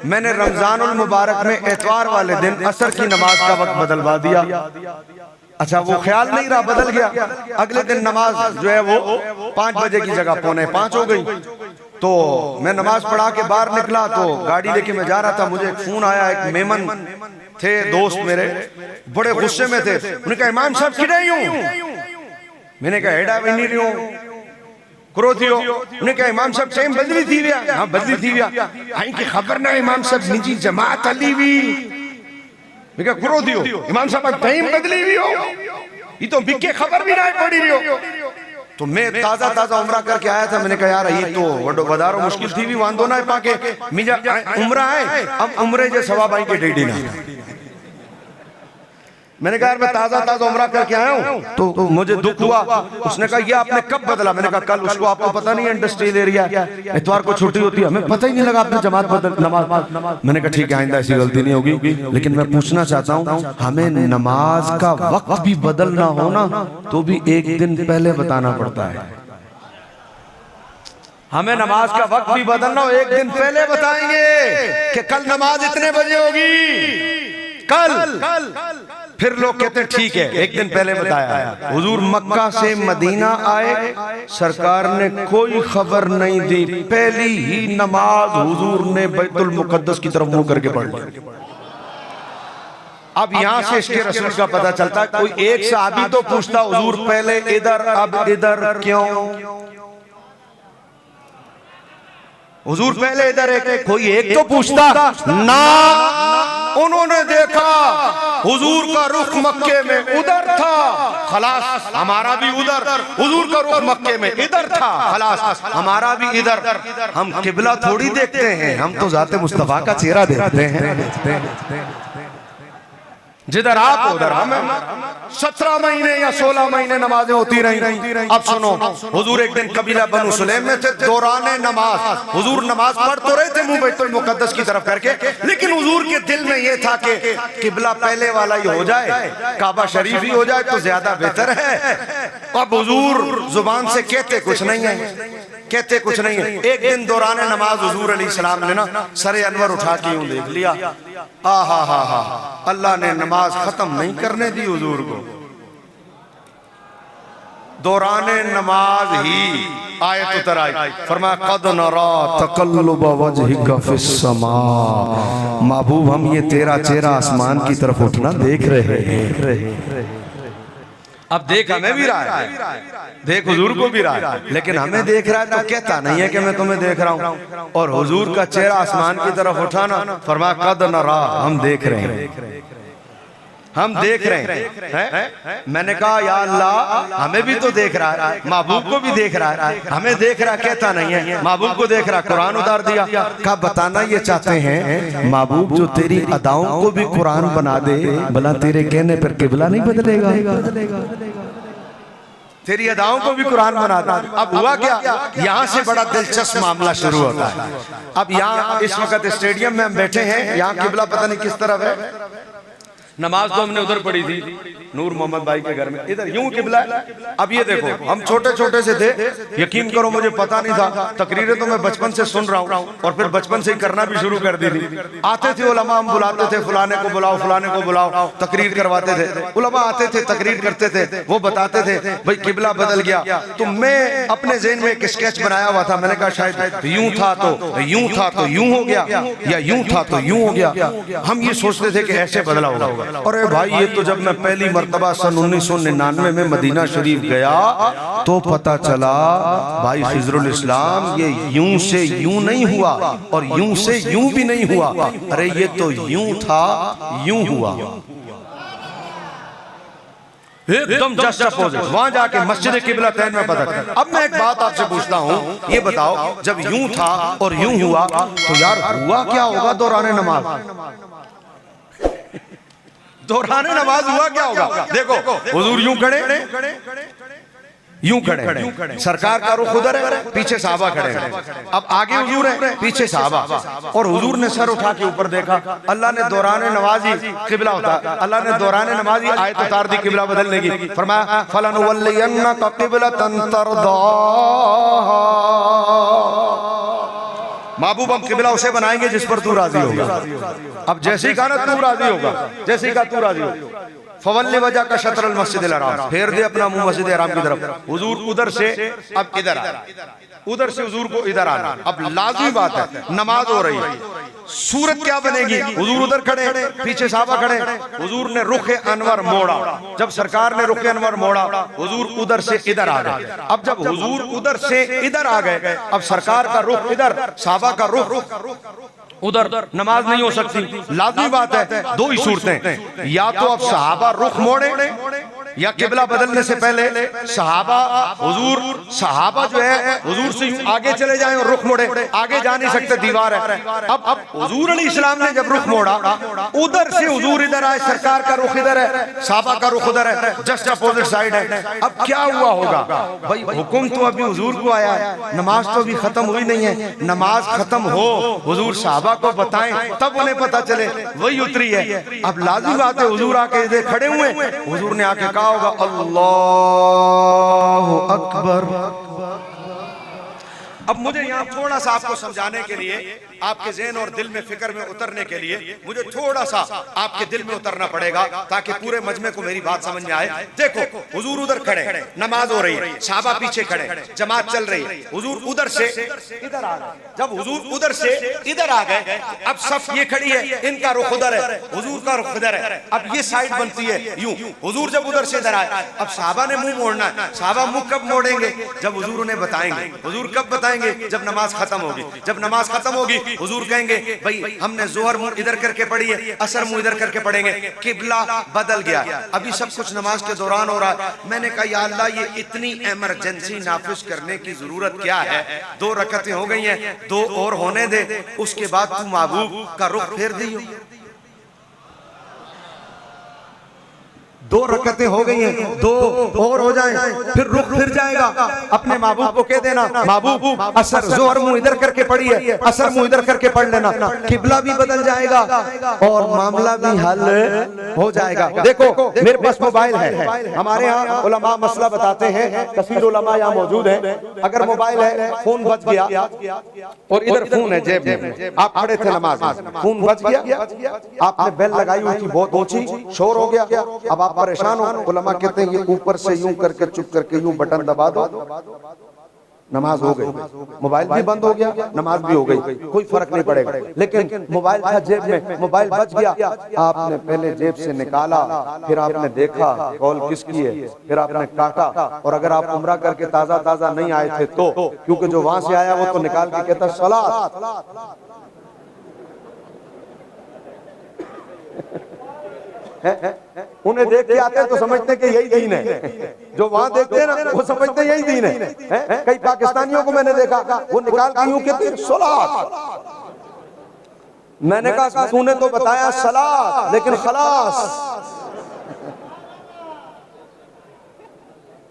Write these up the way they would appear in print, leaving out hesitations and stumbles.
मैंने रमजानुल मुबारक में एतवार वाले दिन असर की नमाज का वक्त बदलवा दिया। अच्छा वो ख्याल नहीं रहा, बदल गया। अगले दिन नमाज जो है वो 5 बजे की जगह 4:45 हो गई। तो मैं नमाज पढ़ा के बाहर निकला तो गाड़ी लेके मैं जा रहा था, मुझे फोन आया। एक मेमन थे दोस्त मेरे, बड़े गुस्से में थे। उन्होंने कहा इमाम साहब किधर यूं? मैंने कहा हेडा भी नहीं रही क्रोधियो। उन्हें कहा इमाम साहब टाइम बदली थी व्या? हाँ बदली थी व्या। आई की खबर ना इमाम साहब निजी जमात अली भी। मैं कहा क्रोधियो इमाम साहब टाइम बदली भी हो, ये तो बिके खबर भी ना पड़ी रही हो। तो मैं ताजा ताजा उम्रा करके आया था। मैंने कहा यार ये तो वडो वधारो मुश्किल थी भी वांदो ना पाके मिजा उम्रा है, अब उम्रे जे सवाब आई के डेडी ना। मैंने कहा यार मैं ताजा ताजा उम्रा करके आया हूँ। तो मुझे दुख हुआ। उसने कहा ये आपने कब बदला? मैंने कहा कल। उसको आपको पता नहीं है इंडस्ट्रियल एरिया इतवार को छुट्टी होती है, हमें पता ही नहीं लगा आपने जमात बदल नमाज। मैंने कहा ठीक है आइंदा ऐसी गलती नहीं होगी। लेकिन मैं पूछना चाहता हूँ हमें नमाज का वक्त भी बदलना हो ना तो भी एक दिन पहले बताना पड़ता है। हमें नमाज का वक्त भी बदलना हो एक दिन पहले बताएंगे कि कल नमाज इतने बजे होगी, कल। फिर लोग कहते हैं ठीक है एक दिन पहले बताया। हुजूर मक्का से मदीना आए, सरकार ने कोई खबर नहीं दी, पहली ही नमाज हुजूर ने बैतुल मुकद्दस की तरफ मुंह करके पढ़ ली। अब यहाँ से इसके रसूल का पता चलता है। कोई एक सहाबी तो पूछता हुजूर पहले इधर अब इधर क्यों? हुजूर पहले इधर है, कोई एक तो पूछता ना। उन्होंने देखा हुजूर का रुख मक्के में उधर था, खलास हमारा भी उधर। हुजूर का रुख मक्के में इधर था, खलास हमारा भी इधर। हम किबला थोड़ी देखते हैं, हम तो जाते मुस्तफा का चेहरा देखते हैं। जिधर आप उधर हम। 17 महीने या 16 महीने नमाजें होती रही। अब सुनो हुजूर एक दिन कबीला बनु सुलैम में थे, दौराने नमाज हुजूर नमाज पढ़ तो रहे थे मुंह बैतुल मुकद्दस की तरफ करके, लेकिन हुजूर के दिल में ये था कि किबला पहले वाला ही हो जाए, काबा शरीफ ही हो जाए तो ज्यादा बेहतर है। अब हुजूर जुबान से कहते कुछ नहीं है, कहते कुछ नहीं है। एक दिन दौरान नमाज हुजूर अलैहिस्सलाम ने ना सरे अनवर उठा के यूं देख लिया। आहा हा हा, अल्लाह ने नमाज खत्म नहीं करने दी हुजूर को। दौरान नमाज ही आयत उतर आई, फरमाया कद नरा तकल्लुब वजहिका फिस समा। महबूब हम ये तेरा चेहरा आसमान की तरफ उठना देख रहे हैं। अब देख हमें भी रहा है, देख हुजूर को भी रहा है, लेकिन हमें देख रहा है तो कहता नहीं है कि मैं तुम्हें देख रहा हूं। और हुजूर का चेहरा आसमान की तरफ उठाना, फरमाया कद नरा हम देख रहे हैं, हम देख रहे हैं। मैंने कहा या अल्लाह हमें भी तो देख रहा है, महबूब को भी देख रहा है, हमें देख रहा कहता नहीं है, महबूब को देख रहा। कुरान उतार दिया। कहा बताना ये चाहते हैं महबूब जो तेरी अदाओं को भी कुरान बना दे, भला तेरे कहने पर किबला नहीं बदलेगा? तेरी अदाओं को भी कुरान बना दे। अब हुआ क्या, यहाँ से बड़ा दिलचस्प मामला शुरू होता है। अब यहाँ इस वक्त स्टेडियम में हम बैठे हैं, यहाँ किबला पता नहीं किस तरफ है। नमाज तो हमने उधर पढ़ी थी नूर मोहम्मद भाई के घर में, इधर यूं किबला है। अब ये देखो हम छोटे छोटे से थे, यकीन करो मुझे पता नहीं था। तकरीरें तो मैं बचपन से सुन रहा हूँ और फिर बचपन से ही करना भी शुरू कर दी थी। आते थे उलमा, हम बुलाते थे फलाने को बुलाओ फलाने को बुलाओ, तकरीर करवाते थे। उलमा आते थे तकरीर करते थे, वो बताते थे भाई किबला बदल गया। तो मैं अपने ज़हन में एक स्केच बनाया हुआ था। मैंने कहा शायद यूं था तो यूं था तो यूं हो गया, या यूं था तो यूं हो गया। हम ये सोचते थे कि ऐसे बदला होगा। अरे भाई ये तो जब मैं पहली मर्तबा सन 1999 में मदीना शरीफ गया तो पता चला भाई खिजरुल इस्लाम ये यूं से यूं नहीं हुआ और यूं से यूं भी नहीं हुआ। अरे ये तो यूं था यूं हुआ, एकदम जस्ट अपोजिट। वहां जाके मस्जिद किबला तैन में पता। अब मैं एक बात आपसे पूछता हूँ, ये बताओ जब यूं था और यूं हुआ तो यार हुआ क्या होगा दौरान नमाज? दौराने नमाज हुआ क्या होगा? देखो हुजूर यूं खड़े, यूं खड़े, सरकार का रुख उधर है, पीछे सहाबा खड़े हैं। अब आगे हुजूर है, पीछे सहाबा, और हुजूर ने सर उठा के ऊपर देखा। अल्लाह ने दौराने नमाजी किबला होता, अल्लाह ने दौराने नमाजी आयत उतार दी किबला बदलने की। फरमाया फलनुवल्लियन्नका क़िबलतन तरदाहा महबूब हम किबला उसे बनाएंगे जिस पर तू राजी होगा। अब जैसे ही कहा ना तू राजी होगा, जैसे ही कहा तू राजी होगा, फवल्ली वजह का शतर मस्जिद हराम, फेर दे अपना मुंह मस्जिद हराम की तरफ। हुजूर उधर से अब इधर आ, उधर से हुजूर को इधर आना। अब लाजमी बात है, नमाज हो रही है, सूरत क्या बनेगी? हुजूर उधर खड़े, पीछे साहबा खड़े, हुजूर ने रुख अनवर मोड़ा। जब सरकार ने रुख अनवर मोड़ा, हुजूर उधर से इधर आ गए। अब जब हुजूर उधर से इधर आ गए, अब सरकार का रुख इधर, साहबा का रुख उधर, नमाज नहीं हो सकती। लाजमी बात है, दो ही सूरतें, या तो अब सहाबा रुख मोड़े या किबला बदलने से पहले सहाबा हुजूर, सहाबा जो है हुजूर से आगे चले जाएं और रुख मोड़े, आगे जा नहीं सकते, दीवार है। अब हुजूर अलैहि सलाम ने जब रुख मोड़ा, उधर से हुजूर इधर आए, सरकार का रुख इधर है, सहाबा का रुख उधर है, जस्ट अपोजिट साइड है। अब क्या हुआ होगा भाई? हुक्म तो अभी हुजूर को आया है, नमाज तो अभी खत्म हुई नहीं है। नमाज खत्म हो, हुजूर सहाबा को बताएं, तब उन्हें पता चले, वही उतरी है। अब लाजिमी बात है, हुजूर आके इधर खड़े हुए, हुजूर ने आके कहा होगा अल्लाहु अकबर। अब मुझे यहाँ थोड़ा सा आपको समझाने के लिए, आपके ज़हन और दिल में, फिक्र में उतरने के लिए मुझे थोड़ा सा आपके दिल में उतरना पड़ेगा, ताकि पूरे मजमे को मेरी बात समझ में आए। देखो, हुजूर उधर खड़े, नमाज हो रही है, सहाबा पीछे खड़े, जमात चल रही है, हुजूर उधर से इधर आ गए। जब हुजूर उधर से इधर आ गए, अब सफ ये खड़ी है, इनका रुख उधर है, हुजूर का रुख इधर है। अब ये साइड बनती है यूं, हुजूर जब उधर से इधर आए, अब सहाबा ने मुंह मोड़ना है। सहाबा मुंह कब मोड़ेंगे? जब हुजूर उन्हें बताएंगे। हुजूर कब बताएंगे? जब नमाज खत्म होगी। जब नमाज खत्म होगी, हुजूर कहेंगे भाई हमने जोहर मुंह इधर करके पढ़ी है, असर मुंह इधर करके पढ़ेंगे, किबला बदल गया। अभी सब कुछ नमाज के दौरान हो रहा है। मैंने कहा या अल्लाह, ये इतनी इमरजेंसी नाफिज करने की जरूरत क्या है? 2 रकतें हो गई हैं, 2 और होने दे, उसके बाद तू महबूब का रुख फेर दियो। 2 रकतें हो गई हैं, 2 और हो जाएं, फिर रुख फिर जाएगा। अपने महबूब को कह देना, महबूब असर जोहर मुंह इधर करके पढ़ी है, असर मुंह इधर करके पढ़ लेना, किबला भी बदल जाएगा और मामला भी हल हो जाएगा। देखो, मेरे पास मोबाइल है, हमारे यहाँ उलमा मसला बताते हैं, कसीर उलमा यहाँ मौजूद है। अगर मोबाइल है, फोन बज गया और इधर फोन है जेब में, आप खड़े थे नमाज में, फोन बज गया, आपने बेल लगाई हुई थी, बहुत ऊंची, शोर हो गया, अब आप परेशान हो। उलमा कहते हैं ये ऊपर से यूं करके, चुप करके यूं बटन दबा दो, नमाज हो गई। मोबाइल भी बंद हो गया, नमाज भी हो गई, कोई फर्क नहीं पड़ेगा। लेकिन मोबाइल था जेब में, मोबाइल बच गया, आपने पहले जेब से निकाला, फिर आपने देखा कॉल किसकी है, फिर आपने काटा। और अगर आप उम्रा करके ताजा ताजा नहीं आए थे तो, क्योंकि जो वहां से आया वो तो निकाल के कहता सलात। उन्हें देख के आते हैं तो समझते हैं कि यही दीन है, जो वहां देखते हैं ना वो समझते हैं यही दीन है। कई पाकिस्तानियों को मैंने देखा, वो निकाल के यूं कहते हैं सलात। मैंने कहा तूने तो बताया सलात, लेकिन खलास,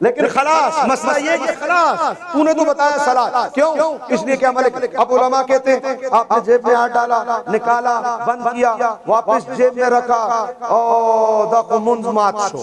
लेकिन खलास, मसला ये कि खलास तूने तो बताया सलात। क्यों? इसलिए क्या मलिक, अब उलमा कहते हैं आपने जेब में हाथ डाला, निकाला, बंद किया, वापस जेब में रखा, ओ दकुमुंद शो,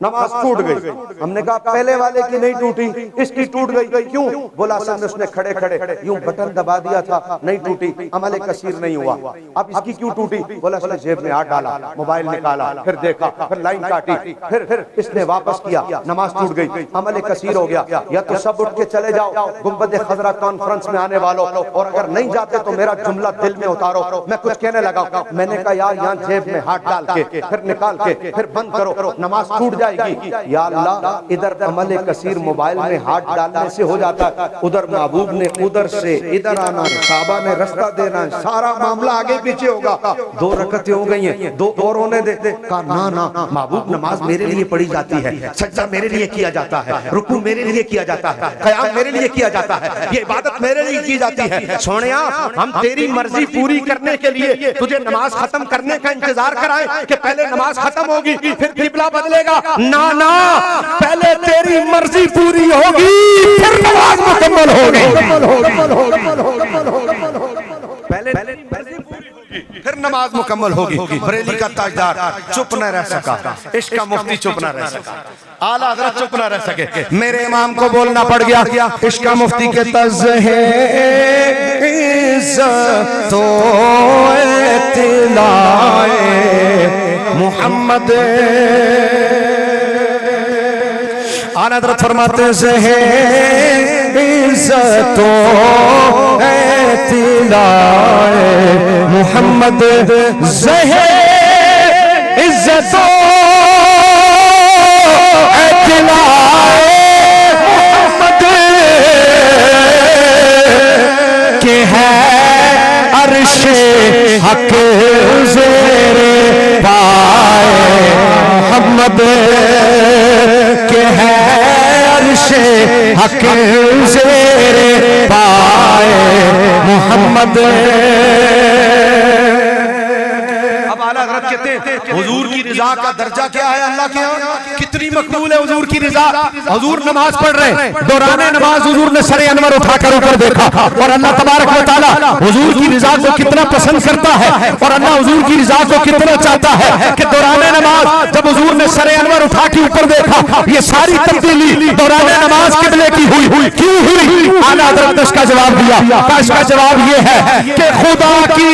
नमाज टूट गई। हमने कहा पहले वाले की नहीं टूटी, इसकी टूट गई। क्यों? बोला असल में उसने खड़े खड़े यूं बटन दबा दिया था, नहीं टूटी, अमल कसीर नहीं हुआ। अब इसकी क्यों टूटी? बोला उसने जेब में हाथ डाला, मोबाइल निकाला, फिर देखा, फिर लाइन काटी, फिर इसने वापस किया, नमाज टूट गई, अमल कसीर हो गया। या तो सब उठ के चले जाओ गुंबद खजरा कॉन्फ्रेंस में आने वालों, और अगर नहीं जाते तो मेरा जुमला दिल में उतारो। मैं कुछ कहने लगा, मैंने कहा यार यहाँ जेब में हाथ डाल के, फिर निकाल के, फिर बंद करो, नमाज टूट जाएगी। या अल्लाह, इधर अमल कसीर मोबाइल में हाथ डालने से हो जाता है, उधर महबूब ने उधर से इधर आना, साहबा ने रास्ता देना, सारा मामला आगे पीछे होगा। 2 रकतें हो गई हैं, 2 और होने दे। कहा ना, महबूब नमाज मेरे लिए पढ़ी जाती है, सज्जा मेरे लिए किया जाता है, रुकू मेरे लिए किया जाता है, क़याम मेरे लिए किया जाता है, ये इबादत मेरे लिए की जाती है। सोनिया, हम तेरी मर्जी पूरी करने के लिए तुझे नमाज खत्म करने का इंतजार कराएं कि पहले नमाज खत्म होगी फिर किबला बदलेगा? ना, पहले तेरी मर्जी पूरी होगी फिर नमाज मुकम्मल होगी। पहले मर्जी पूरी होगी। फिर नमाज मुकम्मल होगी। बरेली का ताजदार चुप न रह सका, इसका मुफ्ती चुप न रह सका, आला हज़रत चुप न रह सके, मेरे इमाम को बोलना पड़ गया। इसका मुफ्ती के तज़ है तो तिलाए मोहम्मद, आला हज़रत फरमाते हैं इज़्ज़तो तिलाए मोहम्मद, ज़हे इज़्ज़तो तिलाए मोहम्मद के है अर्शे हक ज़ेरे पाए मोहम्मद के है अर्शे हक ज़ेरे पाए मोहम्मद। अब आला हज़रत कहते हैं हुजूर की रिजा का दर्जा क्या है अल्लाह के यहाँ, कितनी मकबूल है हुजूर की रिजा। हुजूर नमाज पढ़ रहे हैं, दौरान नमाज हुजूर ने सरे अनवर उठाकर ऊपर देखा और अल्लाह तबारक व तआला हुजूर की रिजा को कितना पसंद करता है और अल्लाह हुजूर की रिजा को कितना चाहता है कि दौरान नमाज जब हुजूर ने सरे अनवर उठा के ऊपर देखा, ये सारी तब्दीली दौरान नमाज किबले की हुई, क्यों हुई? आला हज़रत ने इसका जवाब दिया। इसका जवाब ये है कि खुदा की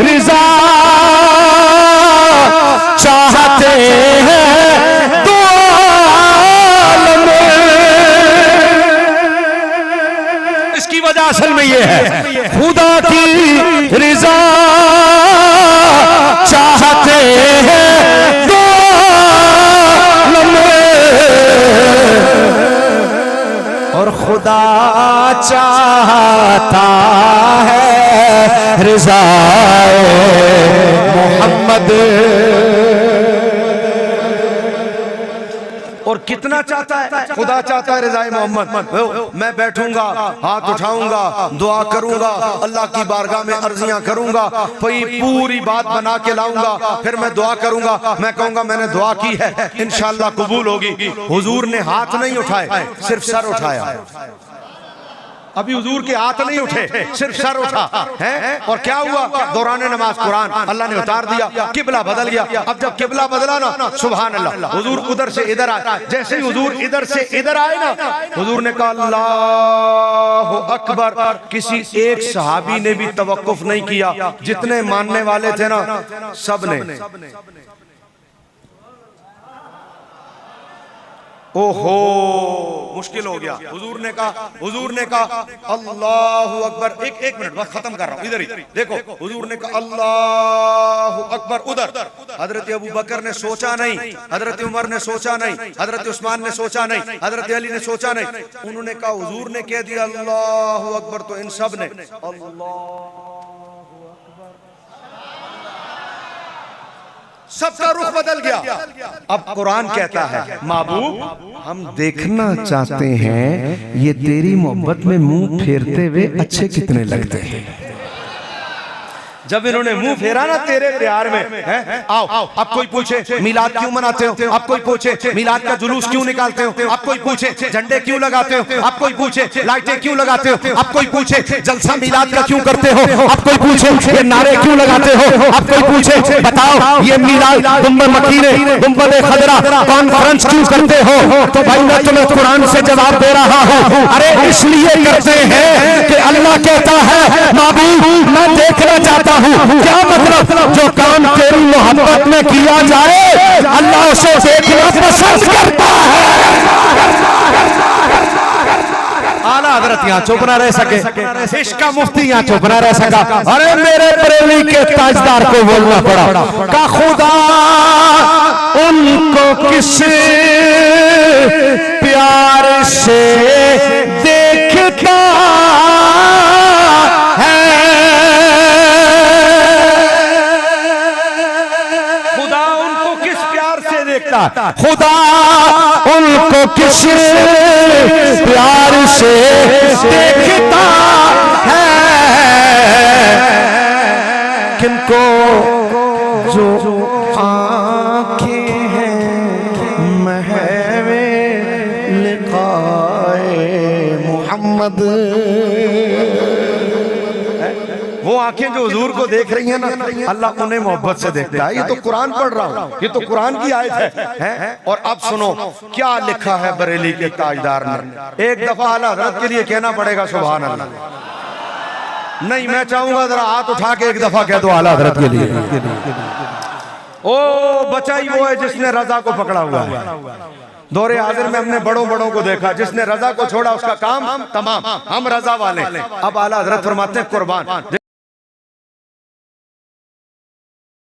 रिजा चाहते हैं दो आलम, इसकी वजह असल में ये है खुदा की रिजा चाहते हैं दो आलम और खुदा चाहता है रिज़ाए मोहम्मद। और कितना चाहता है? खुदा चाहता है रिज़ाए मोहम्मद। मैं बैठूंगा, हाथ उठाऊंगा, दुआ करूंगा, अल्लाह की बारगाह में अर्जियां करूंगा, पूरी बात बना के लाऊंगा, फिर मैं दुआ करूंगा, मैं कहूंगा मैंने दुआ की है, इंशाअल्लाह कबूल होगी। हुजूर ने हाथ नहीं उठाए, सिर्फ सर उठाया। अभी हुजूर के हाथ नहीं उठे, सिर्फ सर उठा है। और क्या हुआ? दौरान नमाज कुरान अल्लाह ने उतार दिया, किबला बदल गया। अब जब किबला बदला ना, सुभान अल्लाह, हुजूर उधर से इधर आए। जैसे ही हुजूर इधर से इधर आए ना, हुजूर ने कहा अल्लाहु अकबर। किसी एक सहाबी ने भी तवक्कुफ नहीं किया, जितने मानने वाले थे ना सब ने। ओहो मुश्किल हो गया। हुजूर ने कहा अल्लाहु अकबर। एक मिनट बस खत्म कर रहा हूं, इधर ही देखो। हुजूर ने कहा अल्लाहु अकबर उधर। हजरत अबू बकर ने सोचा नहीं, हजरत उमर ने सोचा नहीं, हजरत उस्मान ने सोचा नहीं, हजरत अली ने सोचा नहीं। उन्होंने कहा हुजूर ने कह दिया अल्लाहु अकबर, तो इन सब ने सबका रुख बदल गया। अब कुरान कहता है महबूब हम देखना चाहते हैं ये तेरी मोहब्बत में मुंह फेरते हुए अच्छे कितने लगते हैं। जब इन्होंने मुंह फेरा ना तेरे प्यार में, आओ। अब कोई पूछे मिलाद क्यों मनाते हो, अब कोई पूछे मिलाद का जुलूस क्यों निकालते हो, अब कोई पूछे झंडे क्यों लगाते हो, अब कोई पूछे लाइटें क्यों लगाते हो, अब कोई पूछे जलसा मिलाद का क्यों करते हो, अब कोई पूछे ये नारे क्यों लगाते हो, अब कोई पूछे बताओ ये मिलाद गुंबद मकीने गुंबद खदरा कॉन्फ्रेंस क्यों करते हो। तो भाई मैं तुम्हें कुरान से जवाब दे रहा हूँ, अरे इसलिए करते हैं कि अल्लाह कहता है महबूब मैं देखना चाहता हूँ। क्या मतलब? जो काम तेरी मोहब्बत में किया जाए अल्लाह उसे देखना पसंद करता है। आला हजरत यहाँ चुप ना रह सके, इसका मुफ्ती यहाँ चुप ना रह सका। अरे मेरे बरेली के ताजदार को बोलना पड़ा का खुदा उनको किस प्यार से देखता है, खुदा उनको किस प्यार से देखता, खुदा उनको किस प्यार से देखता है। किनको जो आँखें हैं महवे लिकाए मोहम्मद, वो आंखें जो हुजूर को देख रही हैं ना, अल्लाह उन्हें मोहब्बत से देखता है। ये तो कुरान पढ़ रहा हूँ, ये तो कुरान की आयत है। और अब सुनो क्या लिखा है बरेली के ताजदार ने। एक दफा आला हज़रत के लिए कहना पड़ेगा सुभान अल्लाह। नहीं, मैं चाहूंगा जरा हाथ उठा के एक दफा कह दो आला हज़रत के लिए। ओ बचाई वो है जिसने रजा को पकड़ा हुआ है। दौरे हाजिर में हमने बड़ों बड़ों को देखा, जिसने रजा को छोड़ा उसका काम तमाम। हम रजा वाले। अब आला हज़रत फरमाते हैं कुर्बान